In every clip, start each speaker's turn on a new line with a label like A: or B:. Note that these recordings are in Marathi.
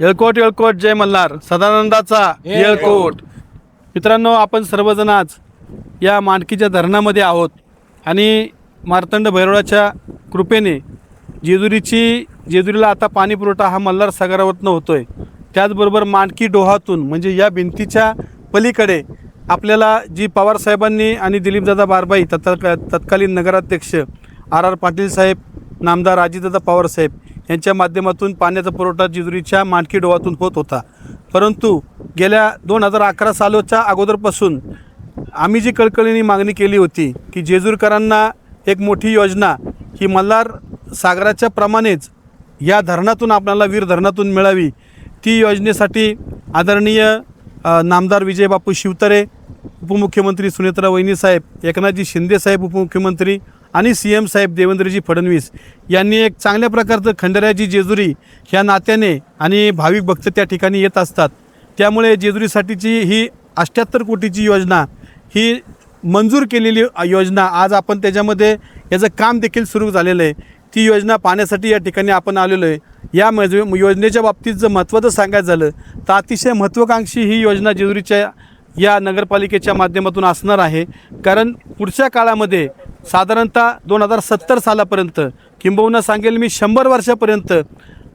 A: येळकोट येळकोट जय मल्हार, सदानंदाचा येळकोट. मित्रांनो, आपण सर्वजण आज या मांडकीच्या धरणामध्ये आहोत आणि मार्तंड भैरवाच्या कृपेने जेजुरीला आता पाणी पुरवठा हा मल्हार सागरावरनं होतो आहे. त्याचबरोबर मांडकी डोहातून म्हणजे या भिंतीच्या पलीकडे आपल्याला जी पवारसाहेबांनी आणि दिलीपदादा बारबाई तत्कालीन नगराध्यक्ष आर पाटील साहेब, नामदार अजितदादा पवारसाहेब यांच्या माध्यमातून पाण्याचा पुरवठा जेजुरीच्या मांडकी डोहातून होत होता. परंतु गेल्या 2011 सालाच्या अगोदरपासून आम्ही जी कळकळीने मागणी केली होती की जेजुरीकरांना एक मोठी योजना ही मल्हार सागराच्या प्रमाणेच या धरणातून आपल्याला वीर धरणातून मिळावी, ती योजनेसाठी आदरणीय नामदार विजयबापू शिवतारे, उपमुख्यमंत्री सुनेत्रा वहिनीसाहेब, एकनाथजी शिंदेसाहेब उपमुख्यमंत्री आणि CM साहेब देवेंद्रजी फडणवीस यांनी एक चांगल्या प्रकारचं खंडेरायाची जेजुरी ह्या नात्याने आणि भाविक भक्त त्या ठिकाणी येत असतात. त्यामुळे जेजुरीसाठीची ही 78 कोटीची योजना ही मंजूर केलेली योजना आज आपण त्याच्यामध्ये याचं काम देखील सुरू झालेलं आहे. ती योजना पाहण्यासाठी या ठिकाणी आपण आलेलो आहे. या योजनेच्या बाबतीत जर महत्त्वाचं सांगायचं झालं तर अतिशय महत्त्वाकांक्षी ही योजना जेजुरीच्या या नगरपालिकेच्या माध्यमातून असणार आहे. कारण पुढच्या काळामध्ये साधारणतः 2070 सालापर्यंत किंबहुना सांगेल मी 100 वर्षापर्यंत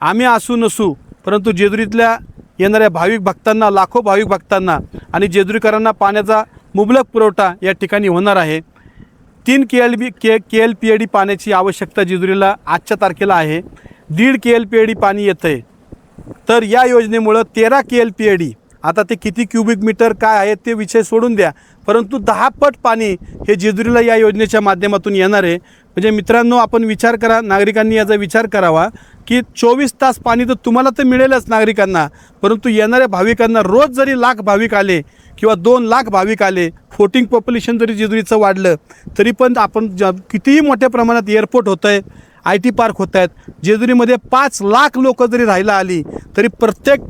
A: आम्ही असू नसू, परंतु जेजुरीतल्या येणाऱ्या भाविक भक्तांना, लाखो भाविक भक्तांना आणि जेजुरीकरांना पाण्याचा मुबलक पुरवठा या ठिकाणी होणार आहे. 3 KLPAD पाण्याची आवश्यकता जेजुरीला आजच्या तारखेला आहे. 1.5 KLPAD पाणी येतं आहे. तर या योजनेमुळं 13 KLPAD, आता ते किती क्युबिक मीटर काय आहे ते विषय सोडून द्या, परंतु 10 पट पाणी हे जेजुरीला या योजनेच्या माध्यमातून येणार आहे. म्हणजे मित्रांनो, आपण विचार करा, नागरिकांनी याचा विचार करावा की 24 तास पाणी तर तुम्हाला तर मिळेलच नागरिकांना, परंतु येणाऱ्या भाविकांना रोज जरी 1,00,000 भाविक आले किंवा 2,00,000 भाविक आले, फ्लोटिंग पॉप्युलेशन जरी जेजुरीचं वाढलं तरी पण आपण कितीही मोठ्या प्रमाणात एअरपोर्ट होतं आहे, IT पार्क होत आहेत. जेजुरीमध्ये 5,00,000 लोक जरी राहायला आली तरी प्रत्येक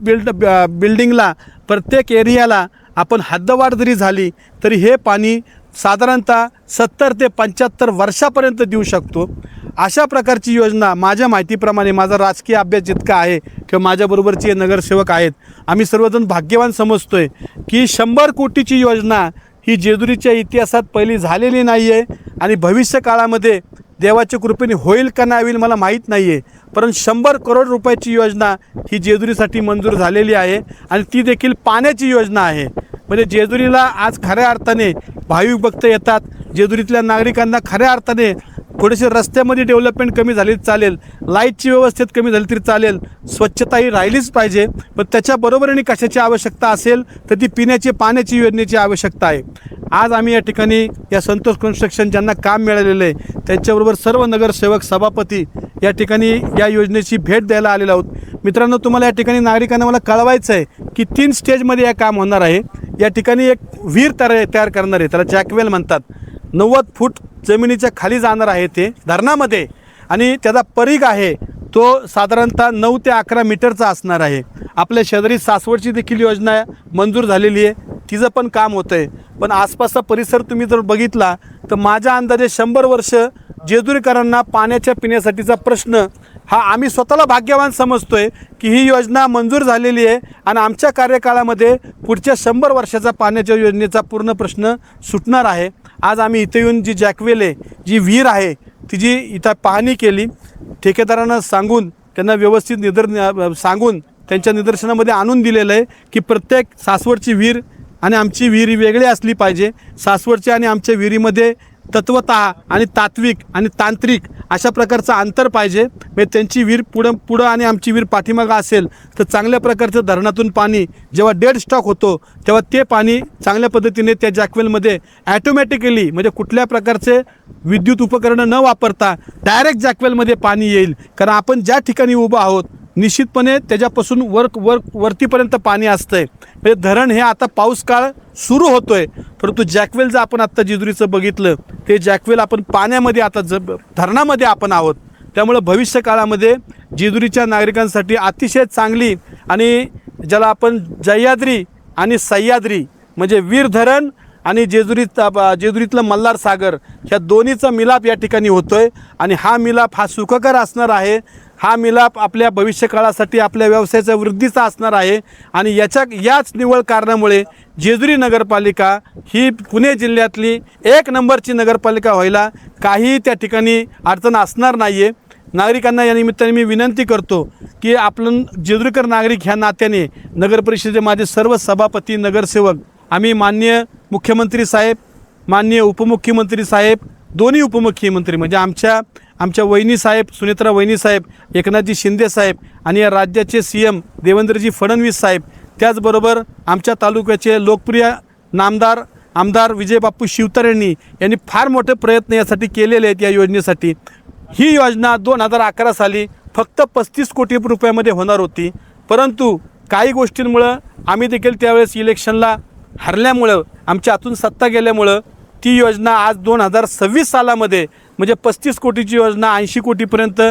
A: बिल्डिंगला, प्रत्येक एरियाला आपण हद्दवाढ जरी झाली तरी हे पाणी साधारणतः 70 ते 75 वर्षापर्यंत देऊ शकतो. अशा प्रकारची योजना माझ्या माहितीप्रमाणे, माझा राजकीय अभ्यास जितका आहे किंवा माझ्याबरोबरचे नगरसेवक आहेत, आम्ही सर्वजण भाग्यवान समजतो आहे की 100 कोटीची योजना ही जेजुरीच्या इतिहासात पहिली झालेली नाही आहे आणि भविष्य काळामध्ये देवाच्या कृपेने होईल का नाही होईल मला माहीत नाही आहे, परंतु 100 करोड रुपयाची योजना ही जेजुरीसाठी मंजूर झालेली आहे आणि ती देखील पाण्याची योजना आहे. म्हणजे जेजुरीला आज खऱ्या अर्थाने भाविक भक्त येतात. जेजुरीतल्या नागरिकांना खऱ्या अर्थाने थोडेसे रस्त्यामध्ये डेव्हलपमेंट कमी झाली चालेल, लाईटची व्यवस्थेत कमी झाली तरी चालेल, स्वच्छता ही राहिलीच पाहिजे, पण त्याच्याबरोबरीने कशाची आवश्यकता असेल तर ती पिण्याची पाण्याची योजनेची आवश्यकता आहे. आज आम्ही या ठिकाणी या संतोष कन्स्ट्रक्शन ज्यांना काम मिळालेलं आहे त्यांच्याबरोबर सर्व नगरसेवक, सभापती या ठिकाणी या योजनेची भेट द्यायला आलेलो आहोत. मित्रांनो, तुम्हाला या ठिकाणी नागरिकांना मला कळवायचं आहे की 3 स्टेजमध्ये हे काम होणार आहे. या ठिकाणी एक विहीर तयार करणार आहे, त्याला जॅकवेल म्हणतात. 90 फूट जमिनीच्या खाली जाणार आहे ते धरणामध्ये आणि त्याचा परिघ आहे तो साधारणतः 9 ते 11 मीटरचा असणार आहे. आपल्या शेजारी सासवडची देखील योजना मंजूर झालेली आहे, तिचं पण काम होतं आहे. पण आसपासचा परिसर तुम्ही जर बघितला तर माझ्या अंदाजे 100 वर्ष जेजुरीकरांना पाण्याच्या पिण्यासाठीचा प्रश्न हा आम्ही स्वतःला भाग्यवान समजतोय की ही योजना मंजूर झालेली आहे आणि आमच्या कार्यकाळामध्ये पुढच्या 100 वर्षाचा पाण्याच्या योजनेचा पूर्ण प्रश्न सुटणार आहे. आज आम्ही इथे येऊन जी जॅकवेल आहे, जी विहीर आहे, तिची इथं पाहणी केली. ठेकेदारांना सांगून त्यांना व्यवस्थित सांगून त्यांच्या निदर्शनामध्ये आणून दिलेलं आहे की प्रत्येक सासवडची विहीर आणि आमची विहीर वेगळी असली पाहिजे. सासवडच्या आणि आमच्या विहिरीमध्ये तत्वतः आणि तात्विक आणि तांत्रिक अशा प्रकारचं अंतर पाहिजे. म्हणजे त्यांची विहीर पुढं आणि आमची विहीर पाठीमागं असेल तर चांगल्या प्रकारचं धरणातून पाणी जेव्हा डेड स्टॉक होतो तेव्हा ते पाणी चांगल्या पद्धतीने त्या जॅकवेलमध्ये ॲटोमॅटिकली, म्हणजे कुठल्या प्रकारचे विद्युत उपकरणं न वापरता डायरेक्ट जॅकवेलमध्ये पाणी येईल. कारण आपण ज्या ठिकाणी उभं आहोत निश्चितपणे त्याच्यापासून वरतीपर्यंत पाणी असतं आहे. म्हणजे धरण हे आता पाऊस काळ सुरू होतो आहे, परंतु जॅकवेल जर आपण आत्ता जेजुरीचं बघितलं ते जॅकवेल आपण पाण्यामध्ये आता धरणामध्ये आपण आहोत. त्यामुळे भविष्य काळामध्ये जेजुरीच्या नागरिकांसाठी अतिशय चांगली आणि ज्याला आपण जह्याद्री आणि सह्याद्री म्हणजे वीर धरण आणि जेजुरीतलं मल्हार सागर ह्या दोन्हीचा मिलाप या ठिकाणी होतो आहे आणि हा मिलाप हा सुखकर असणार आहे. हा मिलाप आपल्या भविष्यकाळासाठी आपल्या व्यवसायाच्या वृद्धीचा असणार आहे आणि याच निव्वळ कारणामुळे जेजुरी नगरपालिका ही पुणे जिल्ह्यातली 1 नंबरची नगरपालिका व्हायला काही त्या ठिकाणी अडचण असणार नाही आहे. नागरिकांना या निमित्ताने मी विनंती करतो की आपण जेजुरीकर नागरिक ह्या नात्याने नगरपरिषदेचे माझे सर्व सभापती नगरसेवक आम्ही माननीय मुख्यमंत्री साहेब, माननीय उपमुख्यमंत्री साहेब, दोन्ही उपमुख्यमंत्री म्हणजे आमच्या वहिनी साहेब, सुनेत्रा वहिनी साहेब, एकनाथजी शिंदे साहेब आणि या राज्याचे CM देवेंद्रजी फडणवीस साहेब, त्याचबरोबर आमच्या तालुक्याचे लोकप्रिय नामदार आमदार विजयबापू शिवतारेंनी यांनी फार मोठे प्रयत्न यासाठी केलेले आहेत. या योजनेसाठी ही योजना 2011 साली फक्त 35 कोटी रुपयामध्ये होणार होती, परंतु काही गोष्टींमुळं आम्ही देखील त्यावेळेस इलेक्शनला हरल्यामुळं आमच्या हातून सत्ता गेल्यामुळं ती योजना आज 2026 सालामध्ये म्हणजे 35 कोटीची योजना 80 कोटीपर्यंत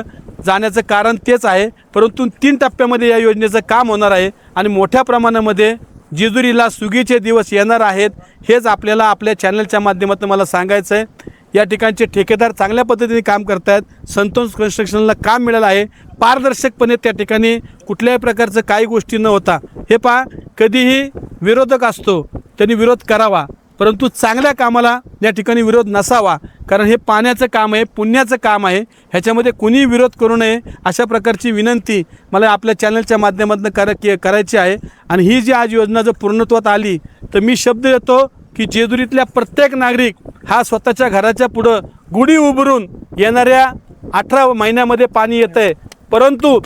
A: जाण्याचं कारण तेच आहे. परंतु 3 टप्प्यामध्ये या योजनेचं काम होणार आहे आणि मोठ्या प्रमाणामध्ये जेजुरीला सुगीचे दिवस येणार आहेत. हेच आपल्याला आपल्या चॅनलच्या माध्यमातून मला सांगायचं आहे. या ठिकाणचे ठेकेदार चांगल्या पद्धतीने काम करत आहेत. संतोष कन्स्ट्रक्शनला काम मिळालं आहे. पारदर्शकपणे त्या ठिकाणी कुठल्याही प्रकारचं काही गोष्टी न होता हे पहा, कधीही विरोधक असतो त्यांनी विरोध करावा, परंतु चांगल्या कामाला या ठिकाणी विरोध नसावा. कारण हे पाण्याचं काम आहे, पुण्याचं काम आहे, ह्याच्यामध्ये कुणी विरोध करू नये अशा प्रकारची विनंती मला आपल्या चॅनलच्या माध्यमातून करायची आहे. आणि ही जी आज योजना जर पूर्णत्वात आली तर मी शब्द देतो की जेजुरीतल्या प्रत्येक नागरिक हा स्वतःच्या घराच्या पुढं गुढी उभारून येणाऱ्या 18 महिन्यामध्ये पाणी येतं आहे. परंतु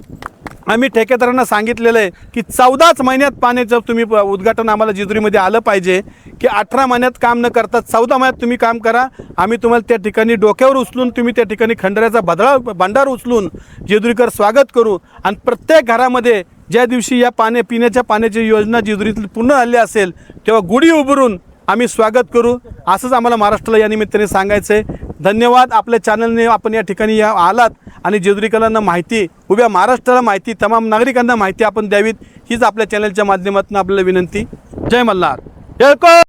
A: आम्ही ठेकेदारांना सांगितलेलं आहे की 14च महिन्यात पाण्याचं तुम्ही उद्घाटन आम्हाला जेजुरीमध्ये आलं पाहिजे, की 18 महिन्यात काम न करता 14 महिन्यात तुम्ही काम करा. आम्ही तुम्हाला त्या ठिकाणी डोक्यावर उचलून तुम्ही त्या ठिकाणी खंडऱ्याचा भांडार उचलून जेजुरीकर स्वागत करू. आणि प्रत्येक घरामध्ये ज्या दिवशी या पिण्याच्या पाण्याची योजना जेजुरीतली पूर्ण झाली असेल तेव्हा गुढी उभारून आम्ही स्वागत करू. असंच आम्हाला महाराष्ट्राला या निमित्ताने सांगायचं आहे. धन्यवाद. आपल्या चॅनलने आपण या ठिकाणी आलात आणि जेजुरीकरांना माहिती, उभ्या महाराष्ट्राला माहिती, तमाम नागरिकांना माहिती आपण द्यावीत हीच आपल्या चॅनलच्या माध्यमातून आपल्याला विनंती. जय मल्हार.